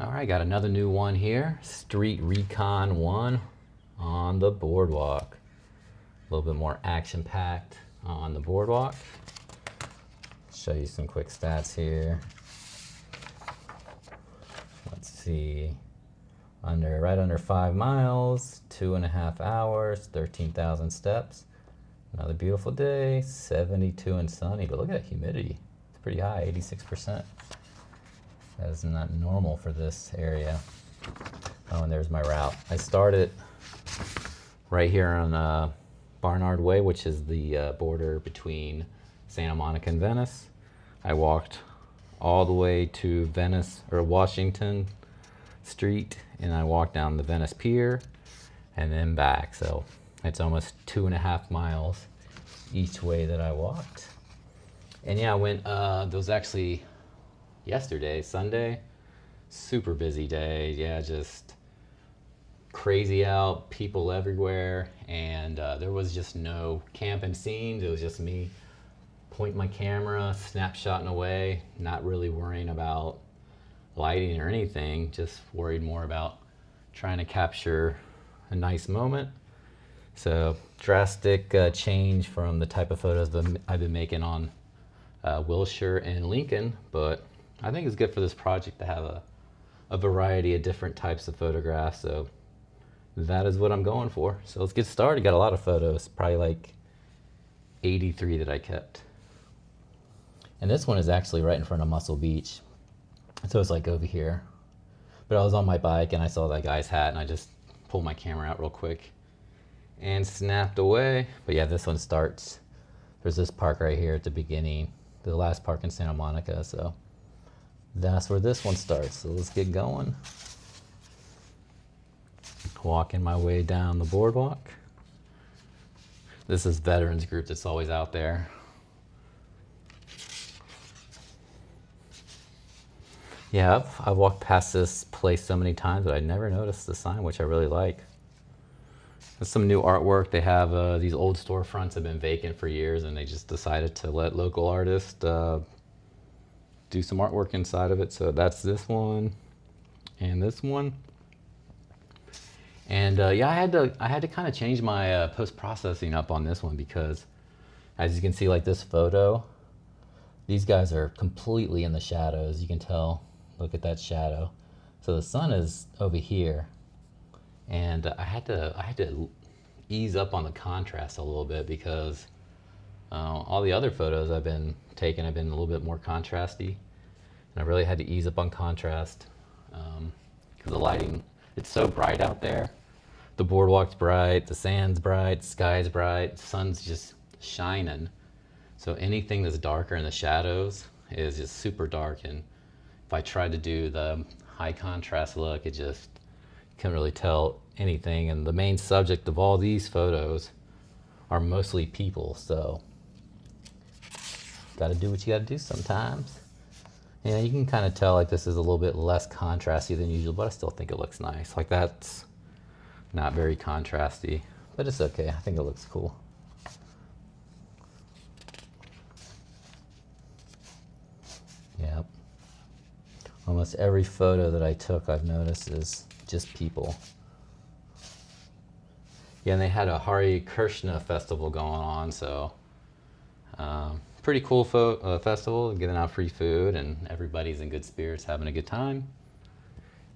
All right, got another new one here. Street Recon 1 on the Boardwalk. A little bit more action-packed on the Boardwalk. Show you some quick stats here. Let's see. Right under 5 miles, 2.5 hours, 13,000 steps. Another beautiful day, 72 and sunny, but look at that humidity. It's pretty high, 86%. That is not normal for this area. Oh, and there's my route. I started right here on Barnard Way, which is the border between Santa Monica and Venice. I walked all the way to Venice or Washington Street, and I walked down the Venice Pier and then back. So it's almost 2.5 miles each way that I walked. And yeah, I went, there was actually yesterday, Sunday, super busy day. Yeah, just crazy out, people everywhere, and there was just no camping scenes. It was just me pointing my camera, snapshotting away, not really worrying about lighting or anything, just worried more about trying to capture a nice moment. So drastic change from the type of photos that I've been making on Wilshire and Lincoln, but I think it's good for this project to have a variety of different types of photographs. So that is what I'm going for. So let's get started. Got a lot of photos, probably like 83 that I kept. And this one is actually right in front of Muscle Beach. So it's like over here. But I was on my bike and I saw that guy's hat and I just pulled my camera out real quick and snapped away. But yeah, this one starts, there's this park right here at the beginning, the last park in Santa Monica. So that's where this one starts. So let's get going. Walking my way down the boardwalk. This is veterans group that's always out there. Yeah, I've walked past this place so many times, but I never noticed the sign, which I really like. There's some new artwork. They have these old storefronts have been vacant for years, and they just decided to let local artists do some artwork inside of it. So that's this one and this one. And yeah, I had to kind of change my post-processing up on this one because, as you can see, like this photo, these guys are completely in the shadows. You can tell. Look at that shadow. So the sun is over here, and I had to ease up on the contrast a little bit because all the other photos I've been taking have been a little bit more contrasty, and I really had to ease up on contrast because the lighting, it's so bright out there. The boardwalk's bright, the sand's bright, the sky's bright, the sun's just shining. So anything that's darker in the shadows is just super dark, and if I tried to do the high contrast look, it just can't really tell anything. And the main subject of all these photos are mostly people, so gotta do what you gotta do sometimes. Yeah, you can kind of tell like this is a little bit less contrasty than usual, but I still think it looks nice. Like that's not very contrasty, but it's okay. I think it looks cool. Yep. Almost every photo that I took, I've noticed, is just people. Yeah, and they had a Hare Krishna festival going on, so pretty cool festival, giving out free food, and everybody's in good spirits, having a good time.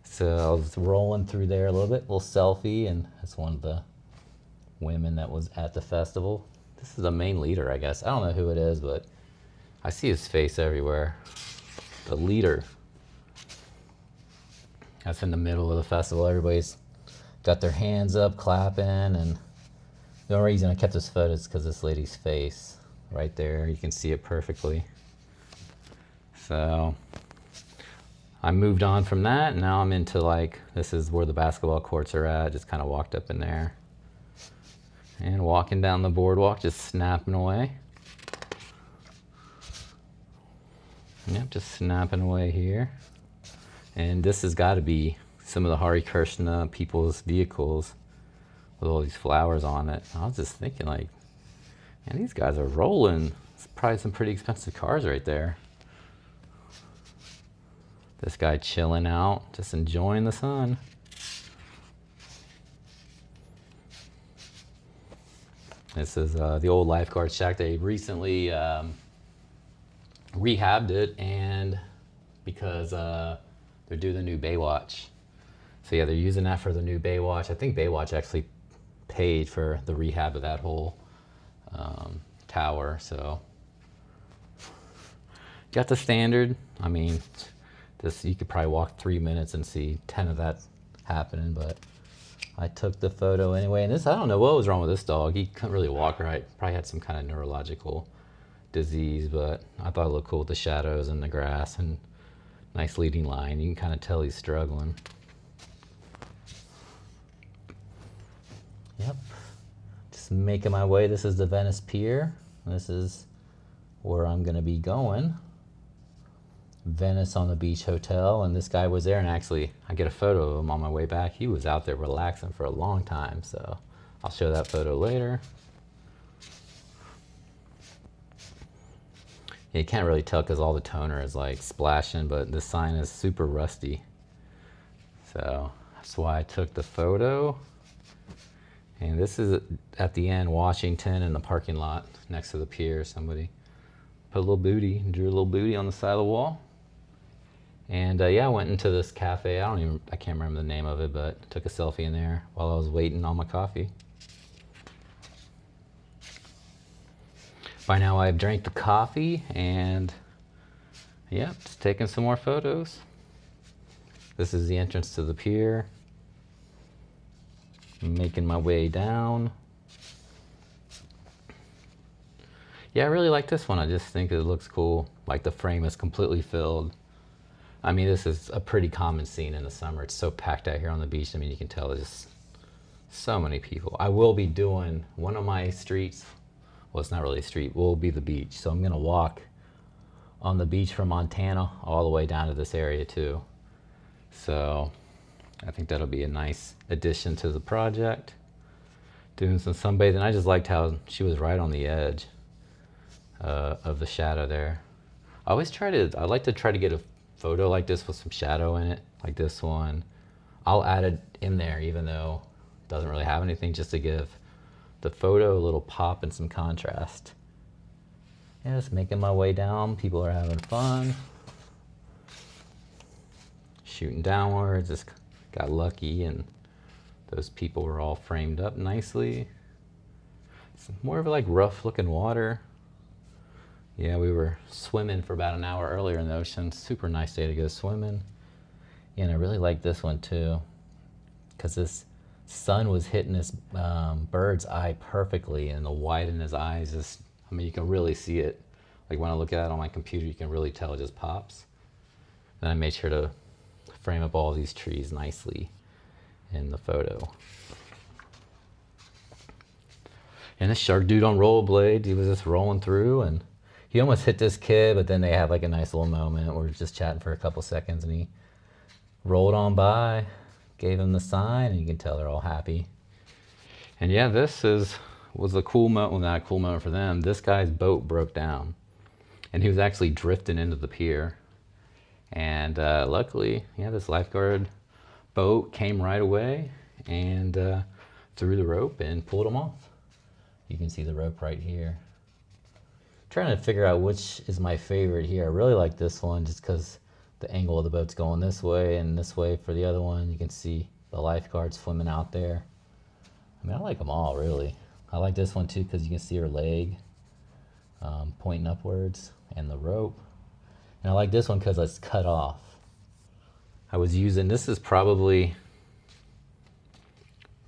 So I was rolling through there a little bit, little selfie, and that's one of the women that was at the festival. This is the main leader, I guess. I don't know who it is, but I see his face everywhere. The leader. That's in the middle of the festival. Everybody's got their hands up, clapping, and the only reason I kept this photo is because this lady's face right there. You can see it perfectly. So I moved on from that, and now I'm into like, this is where the basketball courts are at. Just kind of walked up in there and walking down the boardwalk, just snapping away. Yep, just snapping away here. And this has got to be some of the Hare Krishna people's vehicles with all these flowers on it. I was just thinking like, man, these guys are rolling. It's probably some pretty expensive cars right there. This guy chilling out, just enjoying the sun. This is the old lifeguard shack. They recently rehabbed it, and because they're doing the new Baywatch. So yeah, they're using that for the new Baywatch. I think Baywatch actually paid for the rehab of that whole tower. So got the standard. I mean, this you could probably walk 3 minutes and see 10 of that happening, but I took the photo anyway. And this, I don't know what was wrong with this dog. He couldn't really walk right. Probably had some kind of neurological disease, but I thought it looked cool with the shadows and the grass and nice leading line. You can kind of tell he's struggling. Yep. Just making my way. This is the Venice Pier. This is where I'm going to be going. Venice on the Beach Hotel, and this guy was there, and actually I get a photo of him on my way back. He was out there relaxing for a long time, so I'll show that photo later. Yeah, you can't really tell because all the toner is like splashing, but this sign is super rusty, so that's why I took the photo. And this is at the end, Washington, in the parking lot next to the pier. Somebody put a little booty, drew a little booty on the side of the wall. And yeah, I went into this cafe. I can't remember the name of it, but took a selfie in there while I was waiting on my coffee. By now I've drank the coffee, and yeah, just taking some more photos. This is the entrance to the pier. I'm making my way down. Yeah, I really like this one. I just think it looks cool. Like the frame is completely filled. I mean, this is a pretty common scene in the summer. It's so packed out here on the beach. I mean, you can tell there's just so many people. I will be doing one of my streets. Well, it's not really a street. Will be the beach. So I'm going to walk on the beach from Montana all the way down to this area too. So I think that'll be a nice addition to the project. Doing some sunbathing. I just liked how she was right on the edge of the shadow there. I like to try to get a photo like this with some shadow in it, like this one. I'll add it in there even though it doesn't really have anything, just to give the photo a little pop and some contrast. Yeah, just making my way down. People are having fun. Shooting downwards. Just got lucky and those people were all framed up nicely. It's more of like rough looking water. Yeah, we were swimming for about an hour earlier in the ocean. Super nice day to go swimming. And I really like this one too, because this sun was hitting this bird's eye perfectly, and the white in his eyes is, I mean, you can really see it. Like when I look at it on my computer, you can really tell it just pops. And I made sure to frame up all these trees nicely in the photo. And this shark dude on rollerblades, he was just rolling through, and he almost hit this kid, but then they had like a nice little moment. We were just chatting for a couple seconds, and he rolled on by, gave him the sign, and you can tell they're all happy. And yeah, was a cool moment. Well, not a cool moment for them. This guy's boat broke down, and he was actually drifting into the pier. And luckily, yeah, this lifeguard boat came right away and threw the rope and pulled him off. You can see the rope right here. Trying to figure out which is my favorite here. I really like this one just because the angle of the boat's going this way and this way for the other one. You can see the lifeguard swimming out there. I mean, I like them all, really. I like this one too because you can see her leg pointing upwards and the rope. And I like this one because it's cut off. I was using, this is probably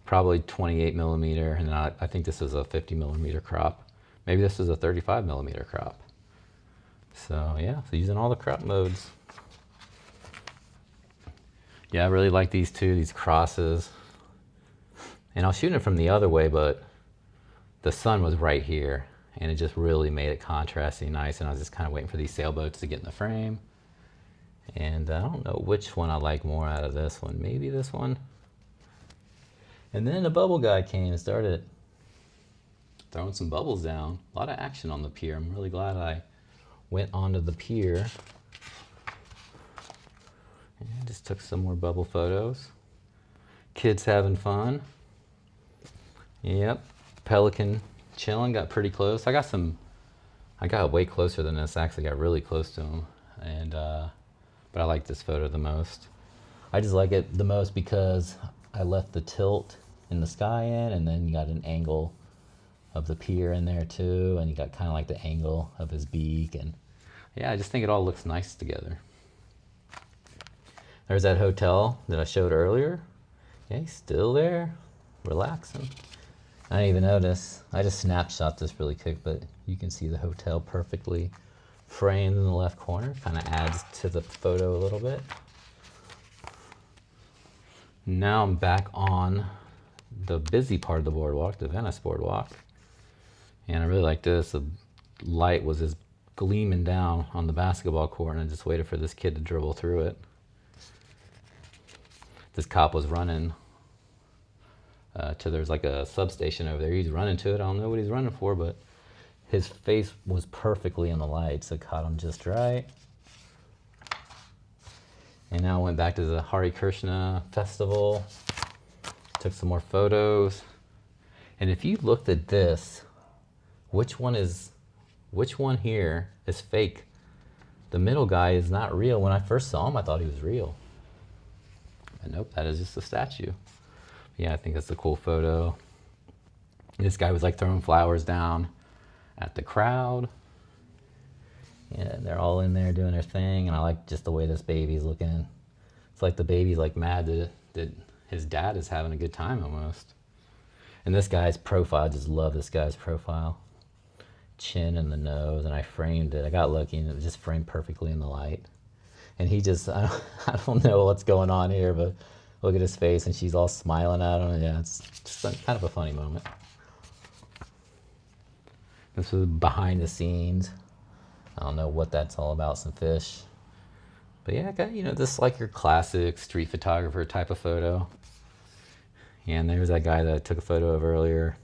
28 millimeter, and I think this is a 50 millimeter crop. Maybe this is a 35 millimeter crop. So yeah, so using all the crop modes. Yeah, I really like these two, these crosses. And I was shooting it from the other way, but the sun was right here, and it just really made it contrasty nice. And I was just kind of waiting for these sailboats to get in the frame. And I don't know which one I like more out of this one. Maybe this one. And then the bubble guy came and started throwing some bubbles down. A lot of action on the pier. I'm really glad I went onto the pier just took some more bubble photos. Kids having fun. Yep, pelican chilling, got pretty close. I got way closer than this, actually got really close to him. And, but I like this photo the most. I just like it the most because I left the tilt in the sky in, and then you got an angle of the pier in there too, and you got kind of like the angle of his beak, and yeah, I just think it all looks nice together. There's that hotel that I showed earlier. Yeah, he's still there, relaxing. I didn't even notice. I just snapshot this really quick, but you can see the hotel perfectly framed in the left corner. Kind of adds to the photo a little bit. Now I'm back on the busy part of the boardwalk, the Venice boardwalk. And I really like this. The light was just gleaming down on the basketball court, and I just waited for this kid to dribble through it. This cop was running there's like a substation over there. He's running to it. I don't know what he's running for, but his face was perfectly in the light, so it caught him just right. And now I went back to the Hare Krishna festival, took some more photos. And if you looked at this, which one here is fake? The middle guy is not real. When I first saw him, I thought he was real. But nope, that is just a statue. Yeah, I think that's a cool photo. This guy was like throwing flowers down at the crowd. Yeah, they're all in there doing their thing, and I like just the way this baby's looking. It's like the baby's like mad that his dad is having a good time almost. And this guy's profile, I just love this guy's profile. Chin and the nose, and I framed it. I got lucky and it was just framed perfectly in the light. And he just, I don't know what's going on here, but look at his face, and she's all smiling at him. And yeah, it's just kind of a funny moment. This was behind the scenes. I don't know what that's all about, some fish. But yeah, I got, this is like your classic street photographer type of photo. And there's that guy that I took a photo of earlier.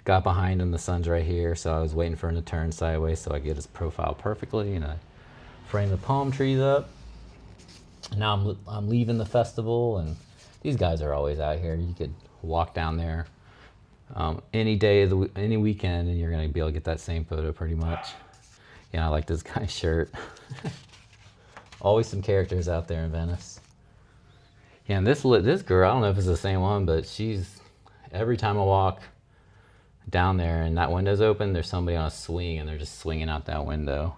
Got behind him, the sun's right here, so I was waiting for him to turn sideways so I get his profile perfectly, and I framed the palm trees up. Now I'm leaving the festival, and these guys are always out here. You could walk down there any day of any weekend, and you're gonna be able to get that same photo pretty much. Yeah, I like this guy's shirt. Always some characters out there in Venice. Yeah, and this girl, I don't know if it's the same one, but she's, every time I walk down there and that window's open, there's somebody on a swing, and they're just swinging out that window.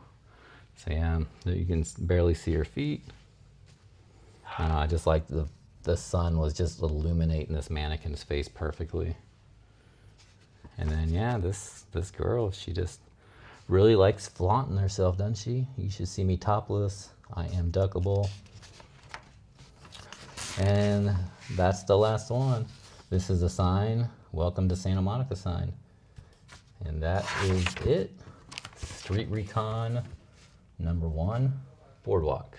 So yeah, you can barely see her feet. I just like the sun was just illuminating this mannequin's face perfectly. And then yeah, this girl, she just really likes flaunting herself, doesn't she? You should see me topless. I am duckable. And that's the last one. This is a sign, welcome to Santa Monica sign. And that is it. Street Recon #1, Boardwalk.